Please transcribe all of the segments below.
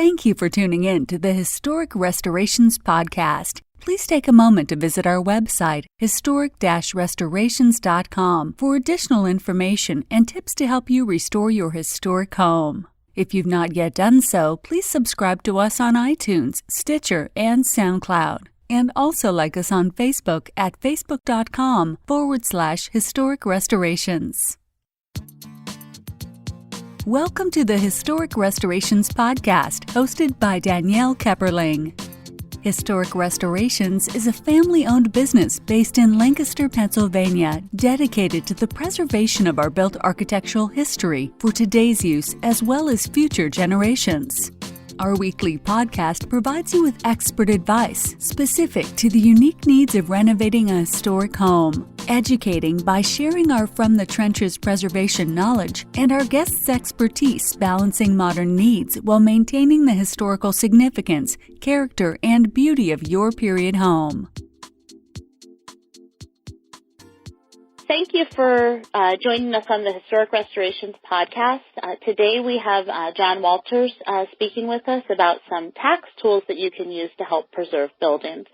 Thank you for tuning in to the Historic Restorations Podcast. Please take a moment to visit our website, historic-restorations.com, for additional information and tips to help you restore your historic home. If you've not yet done so, please subscribe to us on iTunes, Stitcher, and SoundCloud. And also like us on Facebook at facebook.com/historic restorations. Welcome to the Historic Restorations Podcast, hosted by Danielle Kepperling. Historic Restorations is a family-owned business based in Lancaster, Pennsylvania, dedicated to the preservation of our built architectural history for today's use as well as future generations. Our weekly podcast provides you with expert advice specific to the unique needs of renovating a historic home, educating by sharing our From the Trenches preservation knowledge and our guests' expertise balancing modern needs while maintaining the historical significance, character, and beauty of your period home. Thank you for joining us on the Historic Restorations Podcast. Today we have John Walters speaking with us about some tax tools that you can use to help preserve buildings.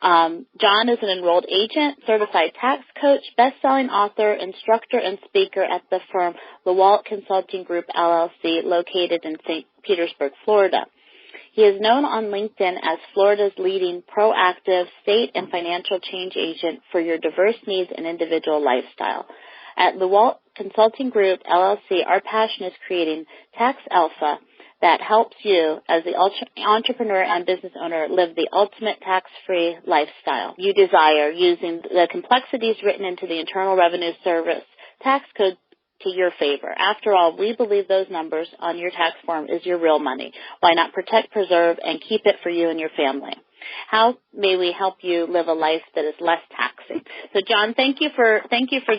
John is an enrolled agent, certified tax coach, best-selling author, instructor, and speaker at the firm LeWalt Consulting Groupe, LLC, located in St. Petersburg, Florida. He is known on LinkedIn as Florida's leading proactive state and financial change agent for your diverse needs and individual lifestyle. At LeWalt Consulting Groupe, LLC, our passion is creating tax alpha that helps you as the entrepreneur and business owner live the ultimate tax-free lifestyle you desire using the complexities written into the Internal Revenue Service tax code to your favor. After all, we believe those numbers on your tax form is your real money. Why not protect, preserve, and keep it for you and your family? How may we help you live a life that is less taxing? So, John, thank you for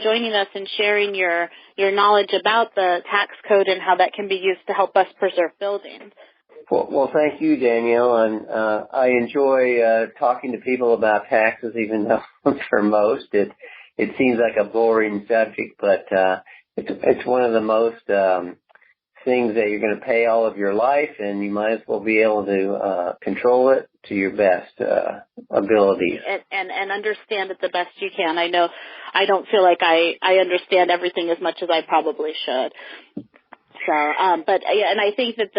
joining us and sharing your knowledge about the tax code and how that can be used to help us preserve buildings. Well, thank you, Danielle, and I enjoy talking to people about taxes, even though for most it seems like a boring subject, but it's one of the most things that you're going to pay all of your life, and you might as well be able to control it to your best abilities. And understand it the best you can. I know I don't feel like I understand everything as much as I probably should. So, and I think that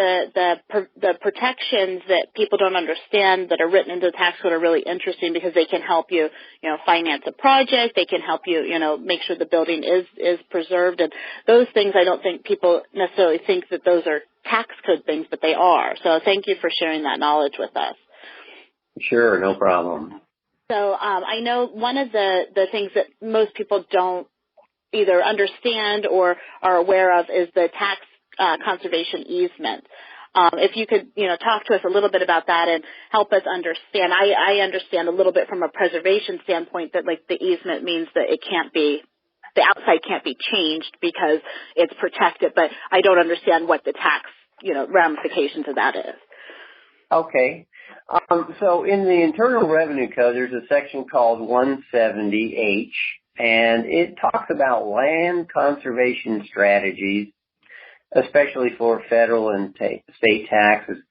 the protections that people don't understand that are written into the tax code are really interesting because they can help you, finance a project. They can help you, make sure the building is preserved. And those things, I don't think people necessarily think that those are tax code things, but they are. So thank you for sharing that knowledge with us. Sure, no problem. So I know one of the things that most people don't either understand or are aware of is the tax conservation easement. If you could, talk to us a little bit about that and help us understand. I understand a little bit from a preservation standpoint that, like, the easement means that the outside can't be changed because it's protected, but I don't understand what the tax, ramifications of that is. Okay. So in the Internal Revenue Code, there's a section called 170H, and it talks about land conservation strategies, especially for federal and state taxes.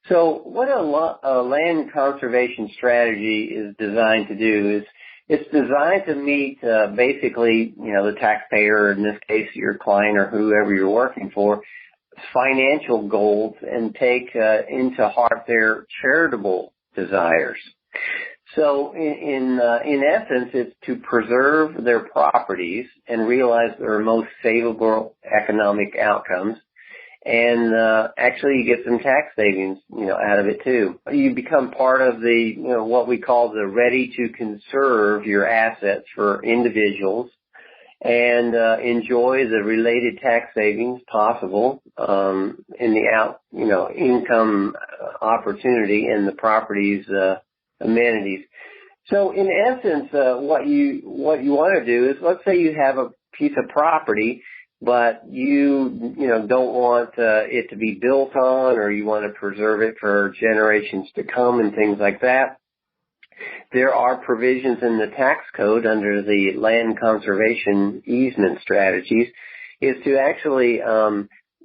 So what a land conservation strategy is designed to do is it's designed to meet basically, the taxpayer, in this case your client or whoever you're working for, financial goals and take into heart their charitable desires. So in essence, it's to preserve their properties and realize their most favorable economic outcomes. And actually you get some tax savings, out of it too. You become part of the, what we call the ready to conserve your assets for individuals and enjoy the related tax savings possible in the income opportunity and the property's amenities. So in essence, what you want to do is, let's say you have a piece of property, but you don't want it to be built on, or you want to preserve it for generations to come and things like that. There are provisions in the tax code under the land conservation easement strategies is to actually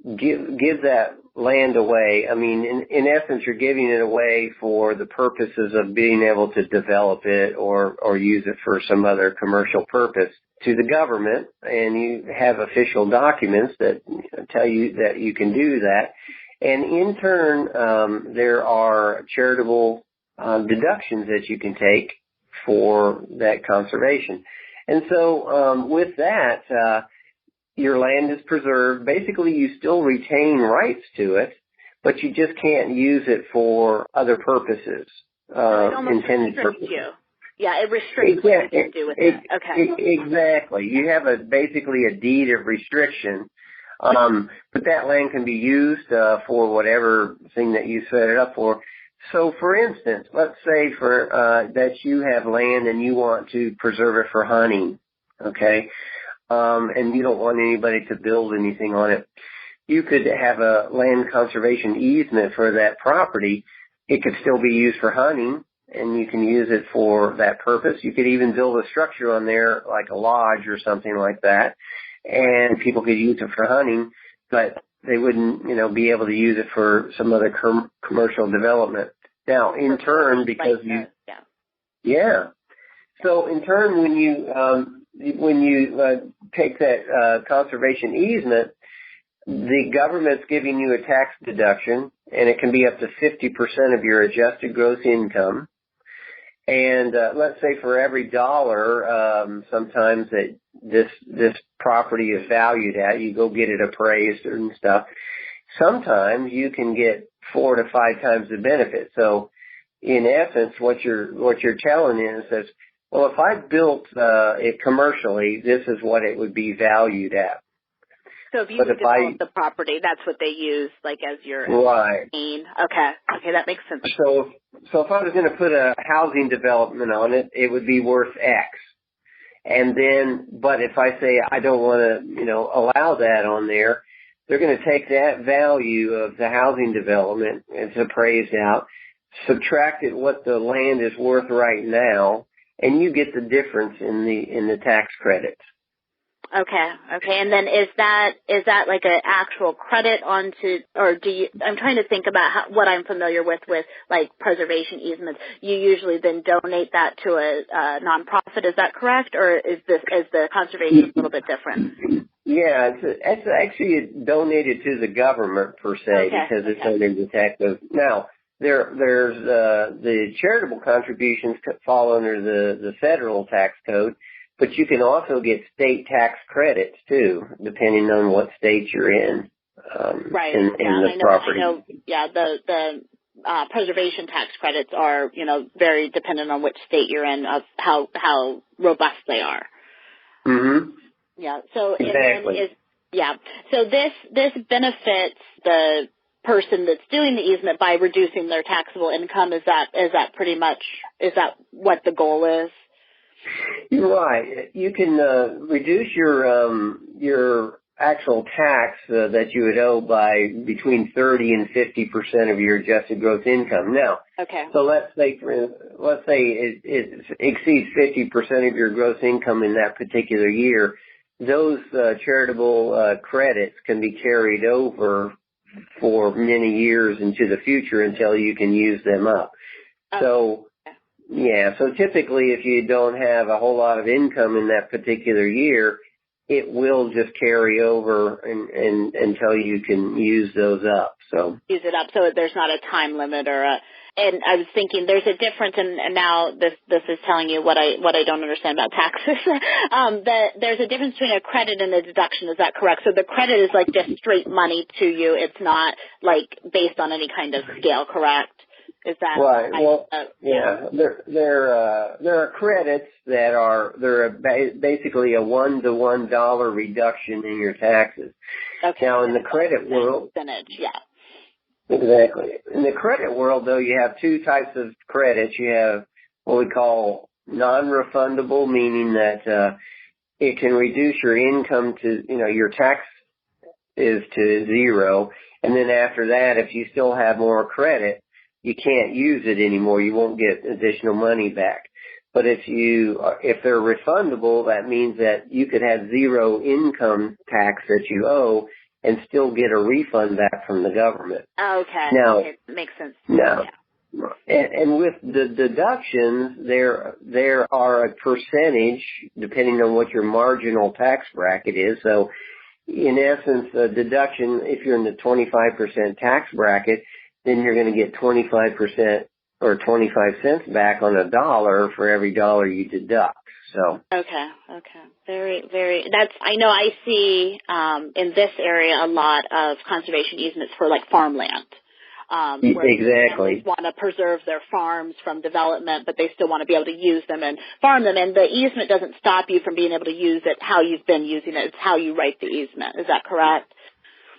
give that land away. I mean, in essence, you're giving it away for the purposes of being able to develop it or use it for some other commercial purpose to the government, and you have official documents that tell you that you can do that. And in turn, there are charitable deductions that you can take for that conservation. And so with that, your land is preserved. Basically, you still retain rights to it, but you just can't use it for other purposes. It almost restricts you. Yeah, it restricts what you can do with it. Okay. Exactly. You have basically a deed of restriction, but that land can be used for whatever thing that you set it up for. So, for instance, let's say that you have land and you want to preserve it for hunting, okay? And you don't want anybody to build anything on it. You could have a land conservation easement for that property. It could still be used for hunting, and you can use it for that purpose. You could even build a structure on there, like a lodge or something like that, and people could use it for hunting, but they wouldn't, be able to use it for some other commercial development. Now, in turn, because So in turn, when you take that conservation easement, the government's giving you a tax deduction, and it can be up to 50% of your adjusted gross income. And let's say for every dollar, sometimes that this property is valued at, you go get it appraised and stuff. Sometimes you can get 4 to 5 times the benefit. So, in essence, what you're telling is that, well, if I built it commercially, this is what it would be valued at. So if you develop the property, that's what they use, like as your main. Okay, that makes sense. So if I was going to put a housing development on it, it would be worth X. And then, but if I say I don't want to, allow that on there, they're going to take that value of the housing development, it's appraised out, subtract it what the land is worth right now, and you get the difference in the tax credits. Okay. And then is that like an actual credit onto, or I'm trying to think about what I'm familiar with like preservation easements. You usually then donate that to a nonprofit. Is that correct? Or is the conservation a little bit different? Yeah, it's actually donated to the government per se, because it's under the tax code. Now, there's the charitable contributions fall under the federal tax code, but you can also get state tax credits too, depending on what state you're in. Right. In the property. I know. Yeah, the preservation tax credits are, very dependent on which state you're in, of how robust they are. Mm-hmm. Yeah. So exactly. So this benefits the person that's doing the easement by reducing their taxable income. Is that pretty much, is that what the goal is? You're right. You can reduce your actual tax that you would owe by between 30 and 50% of your adjusted gross income. Now, so let's say it exceeds 50% of your gross income in that particular year. Those charitable credits can be carried over for many years into the future until you can use them up. So typically if you don't have a whole lot of income in that particular year, it will just carry over and until you can use those up. So use it up. So there's not a time limit and I was thinking there's a difference, and now this is telling you what I don't understand about taxes. There's a difference between a credit and a deduction. Is that correct? So the credit is like just straight money to you. It's not like based on any kind of scale, correct? Is that right? Well, there are credits they're basically a $1 reduction in your taxes. Okay. Now in the credit world, percentage, exactly. In the credit world, though, you have two types of credits. You have what we call non-refundable, meaning that it can reduce your income to, your tax is to zero, and then after that, if you still have more credit, you can't use it anymore. You won't get additional money back. But if they're refundable, that means that you could have zero income tax that you owe, and still get a refund back from the government. Okay. Now, okay. Makes sense. now, Yeah. and with the deductions, there are a percentage depending on what your marginal tax bracket is. So, in essence, a deduction, if you're in the 25% tax bracket, then you're going to get 25% or 25 cents back on a dollar for every dollar you deduct. So. Okay. Very, very, I know I see, in this area a lot of conservation easements for like farmland. Where Exactly. families want to preserve their farms from development, but they still want to be able to use them and farm them. And the easement doesn't stop you from being able to use it how you've been using it. It's how you write the easement. Is that correct?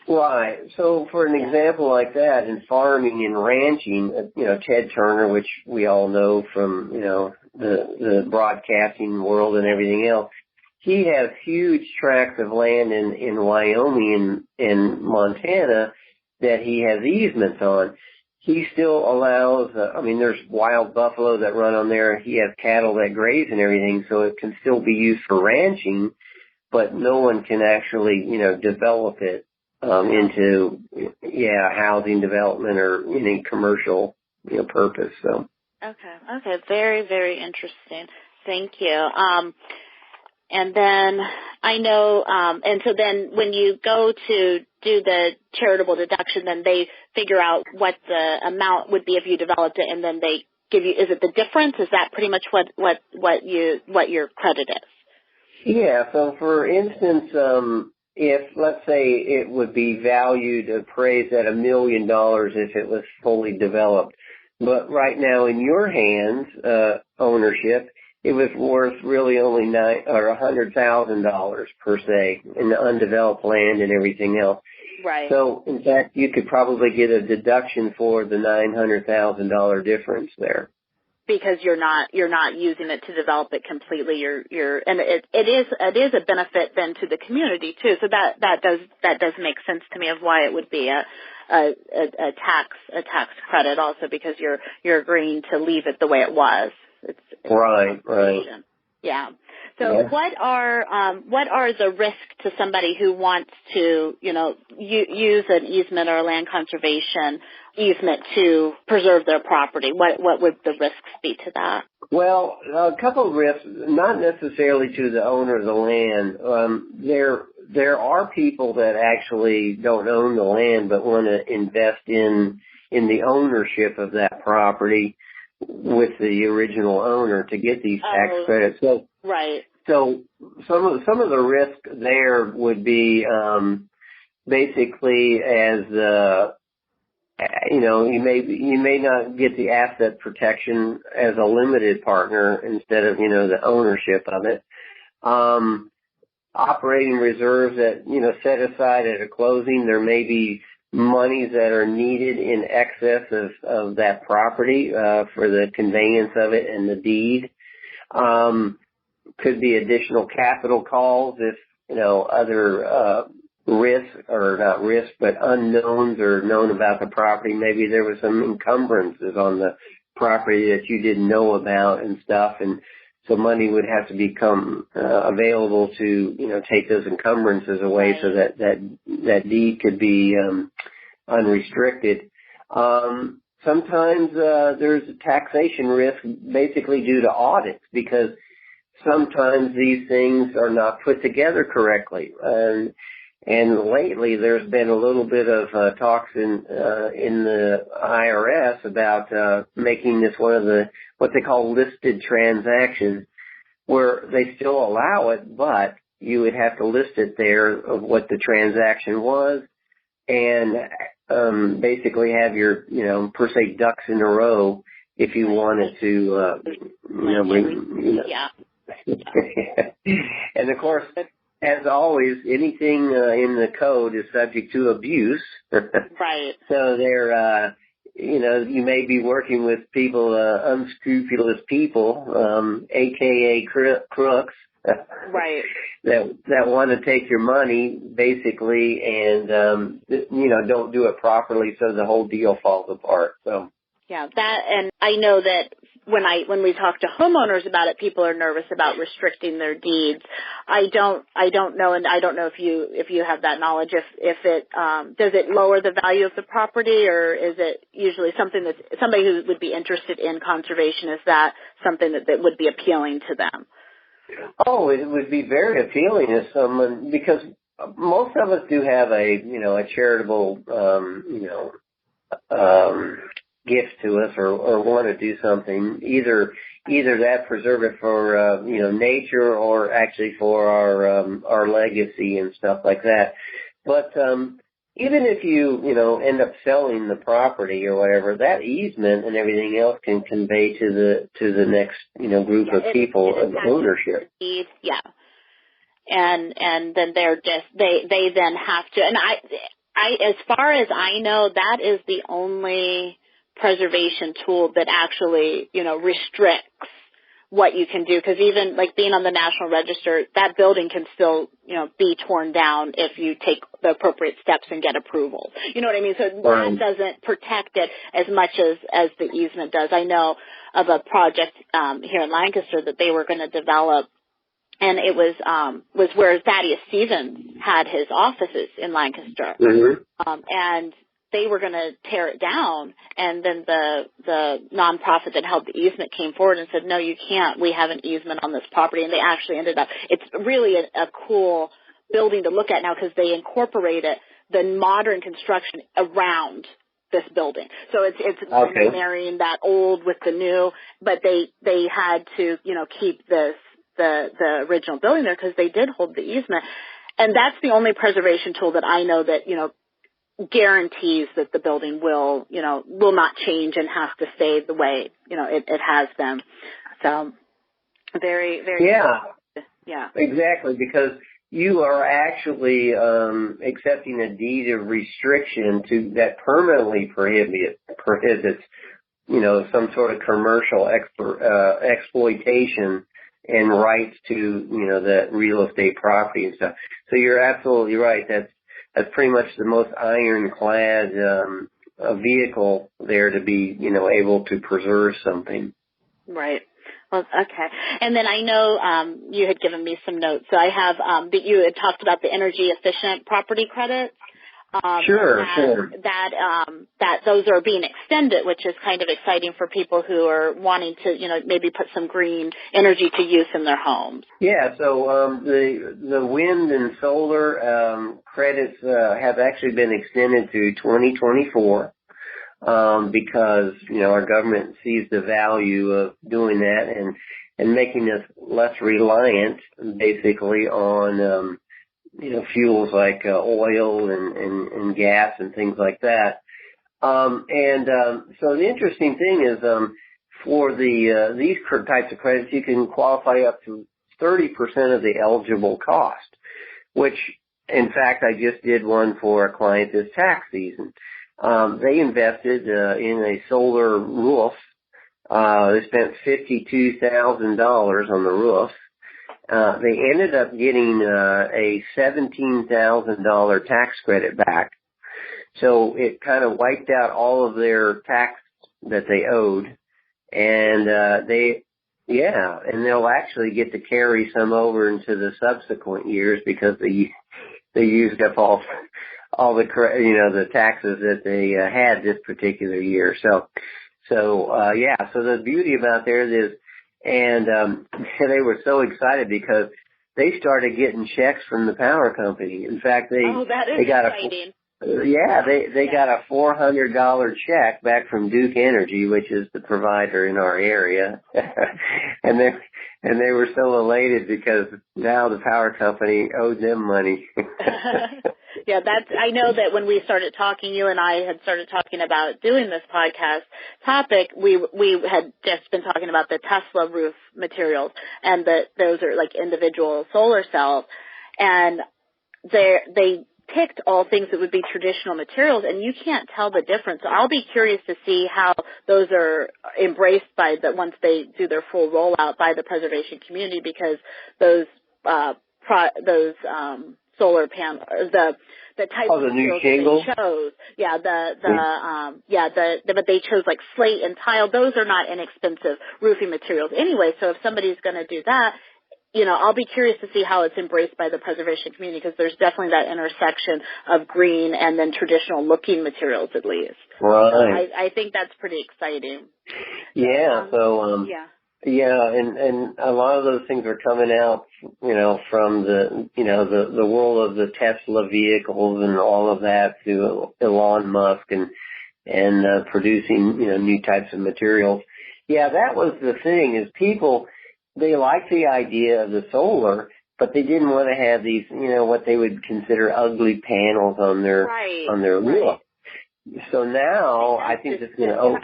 Right. So for an example like that, in farming and ranching, Ted Turner, which we all know from, the broadcasting world and everything else, he has huge tracts of land in Wyoming and Montana that he has easements on. He still allows, there's wild buffalo that run on there. He has cattle that graze and everything, so it can still be used for ranching, but no one can actually, develop it into, housing development or any commercial, purpose. So. Okay. Very, very interesting. Thank you. And then I know, and so then when you go to do the charitable deduction, then they figure out what the amount would be if you developed it, and then they give you, is it the difference? Is that pretty much what your credit is? Yeah, so for instance, if let's say it would be appraised at $1 million if it was fully developed, but right now in your hands, ownership, it was worth really only $100,000 per se in the undeveloped land and everything else. Right. So in fact, you could probably get a deduction for the $900,000 difference there. Because you're not using it to develop it completely. And it is a benefit then to the community too. So that does make sense to me of why it would be a tax credit also, because you're agreeing to leave it the way it was. It's right. Yeah. So what are the risks to somebody who wants to, use an easement or a land conservation easement to preserve their property? What would the risks be to that? Well, a couple of risks, not necessarily to the owner of the land. There are people that actually don't own the land but want to invest in the ownership of that property with the original owner to get these tax credits. So, right. So some of the risk there would be basically as you may not get the asset protection as a limited partner instead of the ownership of it. Operating reserves that set aside at a closing, there may be monies that are needed in excess of that property for the conveyance of it and the deed. Could be additional capital calls if other risks, or not risks, but unknowns are known about the property. Maybe there was some encumbrances on the property that you didn't know about and stuff, and so money would have to become available to take those encumbrances away, so that deed could be unrestricted. Sometimes there's a taxation risk basically due to audits, because sometimes these things are not put together correctly. And lately there's been a little bit of talks in the IRS about making this one of the what they call listed transactions, where they still allow it, but you would have to list it there of what the transaction was, and basically have your per se ducks in a row if you wanted to And of course, as always, anything in the code is subject to abuse. Right. So there, you may be working with people, unscrupulous people, AKA crooks. Right. That want to take your money, basically, and, don't do it properly, so the whole deal falls apart. So. Yeah, and I know that when we talk to homeowners about it, people are nervous about restricting their deeds. I don't know, and I don't know if you have that knowledge. If it does it lower the value of the property, or is it usually something that somebody who would be interested in conservation, is that something that would be appealing to them? Oh, it would be very appealing to someone, because most of us do have a charitable gift to us, or want to do something, either that preserve it for nature, or actually for our legacy and stuff like that. But even if you end up selling the property or whatever, that easement and everything else can convey to the next group of people of ownership. Yeah. And then they're just they then have to, and I as far as I know, that is the only preservation tool that actually restricts what you can do, because even like being on the National Register, that building can still be torn down if you take the appropriate steps and get approval. You know what I mean? So that doesn't protect it as much as the easement does. I know of a project here in Lancaster that they were going to develop, and it was where Thaddeus Stevens had his offices in Lancaster. Mm-hmm. And they were going to tear it down, and then the nonprofit that held the easement came forward and said, no, you can't. We have an easement on this property, and they actually ended up, it's really a cool building to look at now, because they incorporated the modern construction around this building. So it's okay. marrying that old with the new, but they had to, keep the original building there, because they did hold the easement. And that's the only preservation tool that I know that, guarantees that the building will not change and have to stay the way, it has been. So very, very. Yeah. Exactly, because you are actually accepting a deed of restriction that permanently prohibits some sort of commercial exploitation and rights to that real estate property and stuff. So you're absolutely right. That's pretty much the most ironclad vehicle there to be, able to preserve something. Right. Well, okay. And then I know you had given me some notes. So I have that you had talked about the energy efficient property credits. Sure. That those are being extended, which is kind of exciting for people who are wanting to, maybe put some green energy to use in their homes. Yeah. So the wind and solar credits have actually been extended to 2024 because our government sees the value of doing that and making us less reliant, basically, on fuels like oil and gas and things like that. So the interesting thing is, for these types of credits, you can qualify up to 30% of the eligible cost, which, in fact, I just did one for a client this tax season. They invested in a solar roof. They spent $52,000 on the roof. They ended up getting a $17,000 tax credit back. So it kind of wiped out all of their tax that they owed. And they'll actually get to carry some over into the subsequent years, because they used up all the taxes that they had this particular year. So the beauty about there is, and they were so excited because they started getting checks from the power company. In fact, they got exciting. They got a $400 check back from Duke Energy, which is the provider in our area, and they were so elated because now the power company owed them money. Yeah, I know that when we started talking, you and I had started talking about doing this podcast topic, we had just been talking about the Tesla roof materials, and that those are like individual solar cells, and they picked all things that would be traditional materials, and you can't tell the difference. So I'll be curious to see how those are embraced once they do their full rollout by the preservation community, because those solar panel, the type of the new materials shingles? that they chose. Yeah, but they chose like slate and tile. Those are not inexpensive roofing materials anyway. So if somebody's going to do that, I'll be curious to see how it's embraced by the preservation community, because there's definitely that intersection of green and then traditional looking materials at least. Right. So I think that's pretty exciting. Yeah. Yeah, and a lot of those things are coming out, from the world of the Tesla vehicles and all of that to Elon Musk and producing, new types of materials. Yeah, that was the thing, is people, they like the idea of the solar, but they didn't want to have these, what they would consider ugly panels on their roof. So now I think it's going to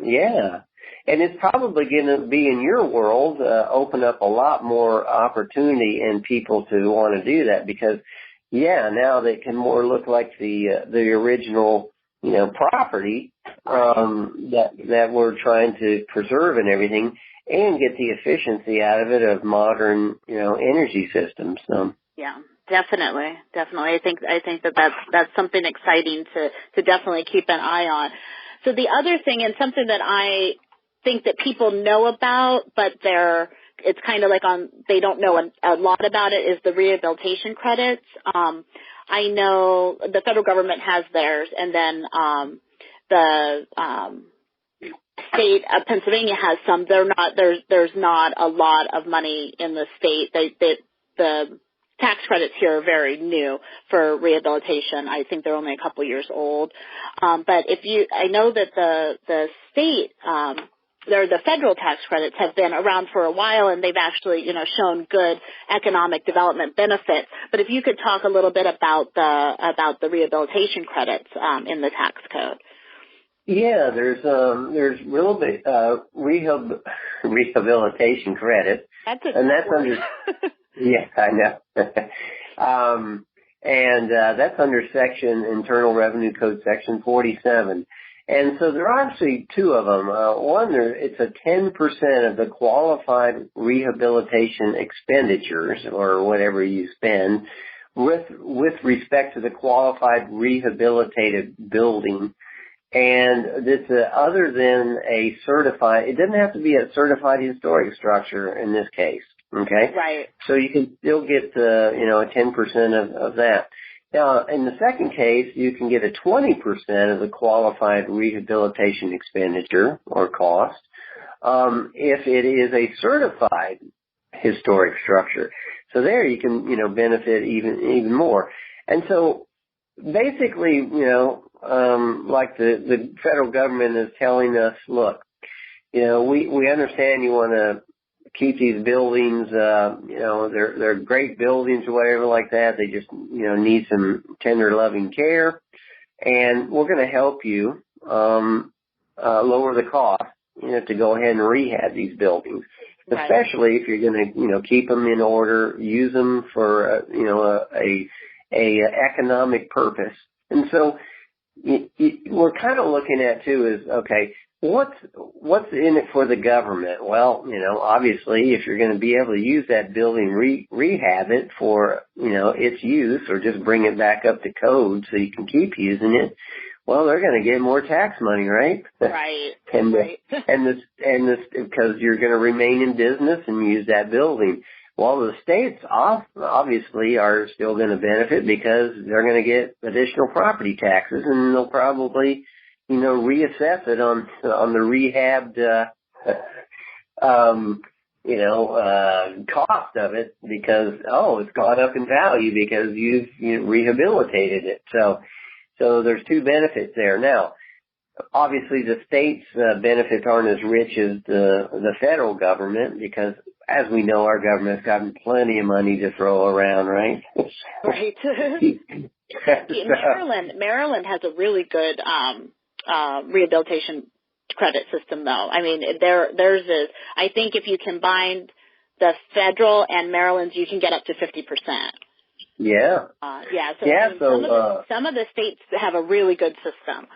yeah. And it's probably going to be, in your world, open up a lot more opportunity and people to want to do that, because, now they can more look like the original, property that we're trying to preserve and everything, and get the efficiency out of it of modern, energy systems. So. Yeah. Definitely. I think that's something exciting to definitely keep an eye on. So the other thing, and something that I think that people know about, but it's kind of like they don't know a lot about it, is the rehabilitation credits. I know the federal government has theirs, and then the state of Pennsylvania has some. There's not a lot of money in the state. The tax credits here are very new for rehabilitation. I think they're only a couple years old. But I know that the state, the federal tax credits have been around for a while, and they've actually, shown good economic development benefits. But if you could talk a little bit about the rehabilitation credits in the tax code. Yeah, there's rehabilitation credit. That's under. Yeah, I know. And that's under Internal Revenue Code Section 47. And so there are actually two of them. One, it's a 10% of the qualified rehabilitation expenditures, or whatever you spend, with respect to the qualified rehabilitated building. And this, other than a certified, it doesn't have to be a certified historic structure in this case. Okay? Right. So you can still get, a 10% of that. Now, in the second case, you can get a 20% of the qualified rehabilitation expenditure or cost, if it is a certified historic structure. So there you can, benefit even more. And so basically, like the federal government is telling us, look, we understand you want to keep these buildings, they're great buildings or whatever like that. They just, need some tender loving care. And we're going to help you, lower the cost, to go ahead and rehab these buildings. Right. Especially if you're going to, keep them in order, use them for, a economic purpose. And so we're kind of looking at too is, okay, what's in it for the government? Well, obviously if you're going to be able to use that building, rehab it for, its use, or just bring it back up to code so you can keep using it, well, they're going to get more tax money, right? Right. and right. and this because you're going to remain in business and use that building. Well, the states obviously are still going to benefit because they're going to get additional property taxes, and they'll probably, reassess it on the rehabbed, cost of it, because, it's gone up in value because you've rehabilitated it. So there's two benefits there. Now, obviously the states' benefits aren't as rich as the federal government, because, as we know, our government's gotten plenty of money to throw around, right? Right. Maryland has a really good rehabilitation credit system, though. I mean, theirs is, I think if you combine the federal and Maryland's, you can get up to 50%. Yeah. Some of the states have a really good system.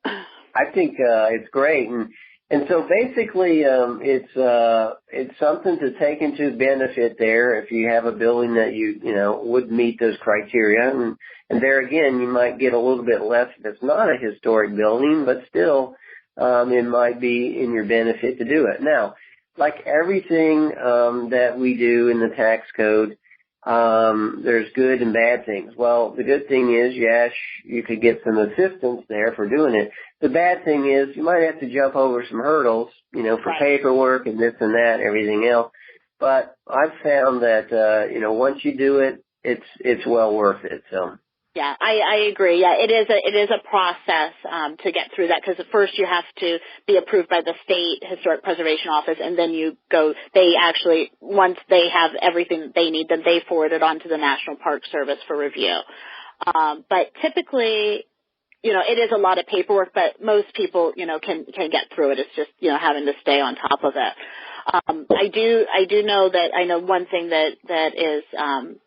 I think it's great. And, And so basically, it's something to take into benefit there if you have a building that you know, would meet those criteria. And there again, you might get a little bit less if it's not a historic building, but still, it might be in your benefit to do it. Now, like everything, that we do in the tax code, there's good and bad things. Well, the good thing is, yes, you could get some assistance there for doing it. The bad thing is you might have to jump over some hurdles, you know, for paperwork and this and that, everything else. But I've found that, you know, once you do it, it's well worth it. So. Yeah, I agree. Yeah, it is a process to get through that, because at first you have to be approved by the state historic preservation office, and then you go. They actually, once they have everything that they need, then they forward it on to the National Park Service for review. But typically, you know, it is a lot of paperwork, but most people, you know, can get through it. It's just, you know, having to stay on top of it. I do know that I know one thing that is,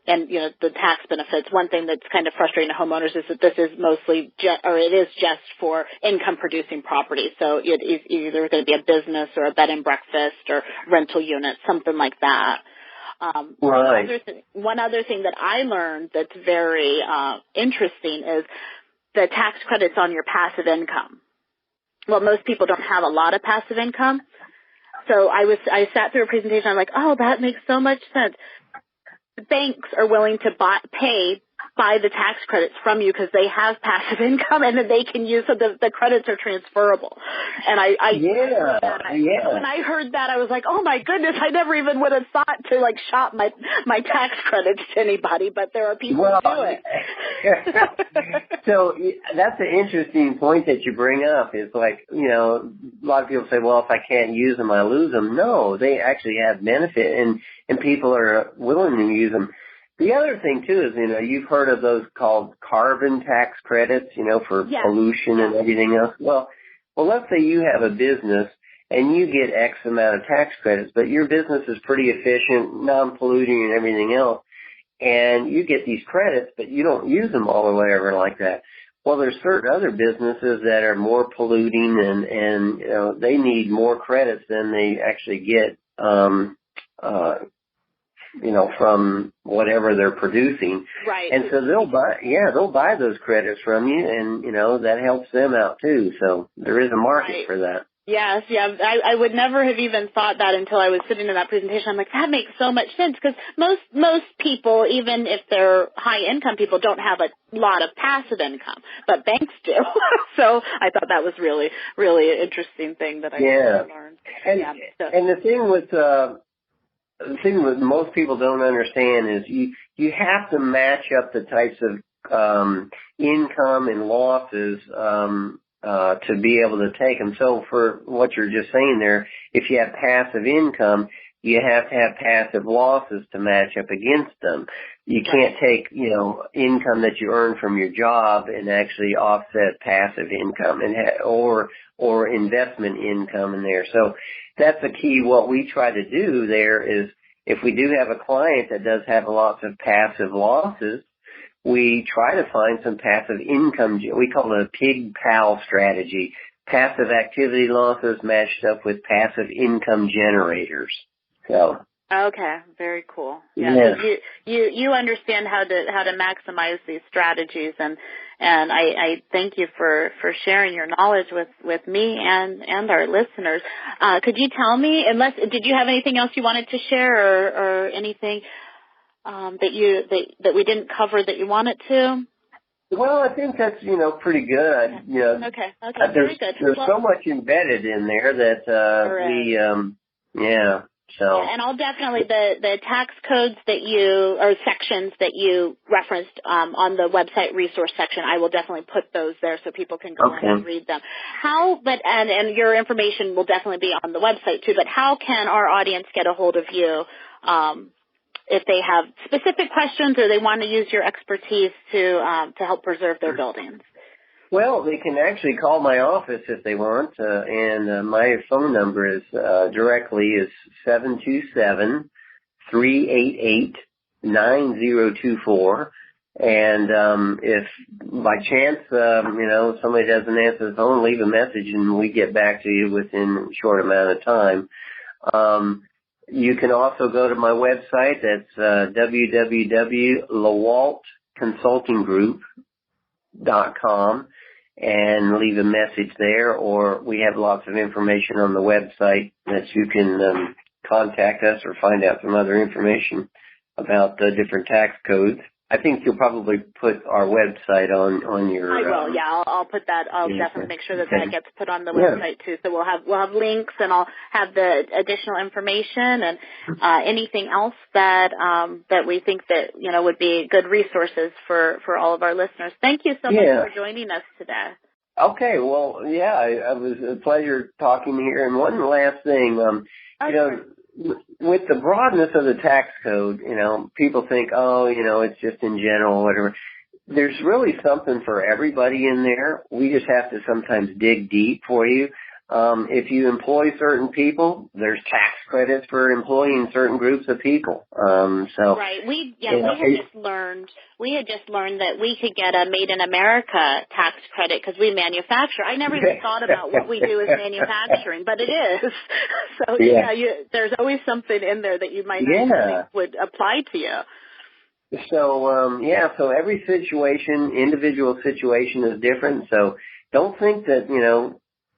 and you know, the tax benefits. One thing that's kind of frustrating to homeowners is that this is mostly it is just for income producing property. So it is either going to be a business or a bed and breakfast or rental unit, something like that. One other thing that I learned that's very interesting is the tax credits on your passive income. Well, most people don't have a lot of passive income. So I sat through a presentation. I'm like, oh, that makes so much sense. The banks are willing to buy the tax credits from you because they have passive income, and then they can use, so the credits are transferable. And when I heard that, I was like, oh my goodness, I never even would have thought to like shop my tax credits to anybody, but there are people who do it. So that's an interesting point that you bring up. Is like, you know, a lot of people say, well, if I can't use them, I lose them. No, they actually have benefit, and people are willing to use them. The other thing, too, is, you know, you've heard of those called carbon tax credits, you know, for pollution and everything else. Well, let's say you have a business and you get X amount of tax credits, but your business is pretty efficient, non-polluting and everything else, and you get these credits, but you don't use them all the way over like that. Well, there's certain other businesses that are more polluting and you know, they need more credits than they actually get, you know, from whatever they're producing. Right. And so they'll buy those credits from you, and, you know, that helps them out too. So there is a market for that. Yes, yeah. I would never have even thought that until I was sitting in that presentation. I'm like, that makes so much sense, because most people, even if they're high income people, don't have a lot of passive income, but banks do. So I thought that was really, really an interesting thing that I learned. And the thing with most people don't understand is you have to match up the types of income and losses to be able to take them. So for what you're just saying there, if you have passive income, you have to have passive losses to match up against them. You can't take, you know, income that you earn from your job and actually offset passive income or investment income in there. So that's the key. What we try to do there is, if we do have a client that does have lots of passive losses, we try to find some passive income. We call it a pig pal strategy. Passive activity losses matched up with passive income generators. So. Okay, very cool. Yeah. You understand how to maximize these strategies, and I thank you for sharing your knowledge with me and our listeners. Could you tell me, did you have anything else you wanted to share, or anything that we didn't cover that you wanted to? Well, I think that's, you know, pretty good. You know, okay, very good. There's so much embedded in there that So. Yeah, and I'll definitely, the tax codes or sections that you referenced on the website resource section, I will definitely put those there so people can go in and read them. And your information will definitely be on the website too, but how can our audience get a hold of you if they have specific questions or they want to use your expertise to help preserve their buildings? Well, they can actually call my office if they want, and my phone number is directly is 727-388-9024. And if by chance, somebody doesn't answer the phone, leave a message and we get back to you within a short amount of time. You can also go to my website. That's www.LeWaltConsultingGroupe.com and leave a message there, or we have lots of information on the website that you can contact us or find out some other information about the different tax codes. I think you'll probably put our website on your. I will. Yeah, I'll put that. I'll definitely make sure that gets put on the website too. So we'll have links, and I'll have the additional information and anything else that we think that would be good resources for all of our listeners. Thank you so much for joining us today. Okay. Well, it was a pleasure talking here. And one last thing, with the broadness of the tax code, people think, it's just in general, whatever. There's really something for everybody in there. We just have to sometimes dig deep for you. If you employ certain people, there's tax credits for employing certain groups of people. Right. We had just learned that we could get a Made in America tax credit because we manufacture. I never even thought about what we do as manufacturing, but it is. So there's always something in there that you might not think would apply to you. So so every individual situation is different. So don't think that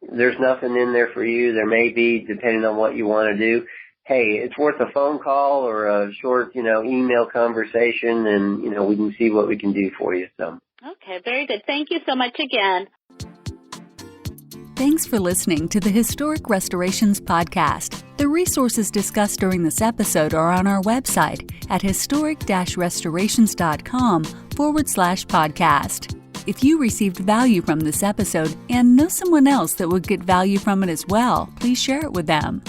there's nothing in there for you. There may be, depending on what you want to do. Hey, it's worth a phone call or a short, email conversation, and, we can see what we can do for you. So. Okay, very good. Thank you so much again. Thanks for listening to the Historic Restorations Podcast. The resources discussed during this episode are on our website at historic-restorations.com/podcast. If you received value from this episode and know someone else that would get value from it as well, please share it with them.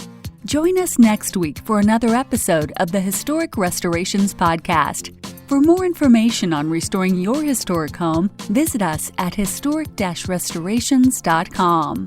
Join us next week for another episode of the Historic Restorations Podcast. For more information on restoring your historic home, visit us at historic-restorations.com.